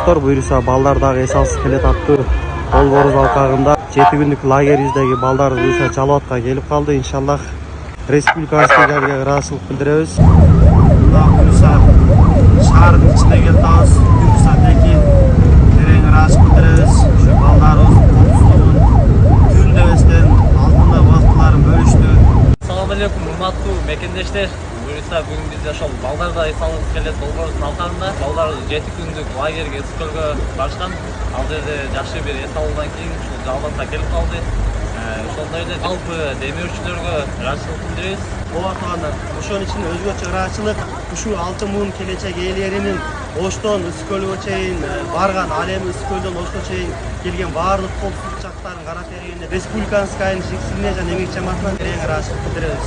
достор, буюрса Балдардагы эс алгыс келет аттуу долбоорубуз алкагында 7 күндүк лагерибиздеги балдарыбыз буюрса Жалоатка келип калды. Иншаллах республикасынын ыраазычылык билдиребиз. Буюрса шаардын ичине келип атабыз. Буюрса теки терең ыраазычылык билдиребиз. Ушу балдарыбыз коопсуздугун күндебестен алдында убактыларын бөлүштү. Assalamu alaikum, урматтуу мекендештер. Буюрса бүгүн биз ошол Балдарда эс алгыс келет долбоорубуздун алкагында балдар 7 күндүк лагерге ысыкөлгө барышкан. Ал жерде жакшы бир эс алуудан кийин ушул Жалоатка келип калды. Ошондой эле жалпы демөөрчүлөргө ыраазычылык билдиребиз. Ошондо ошонун ичинде өзгөчө ыраазычылык ушул 6 муун келечек ээлеринин Оштон Ысыкөлгө чейин барган, ал эми Ысыкөлдөн Ошко чейин келген баардык коопсуздук жактарын карап бергенине республиканын жиксине жана эмгек жамаатынан терең ыраазычылык билдиребиз.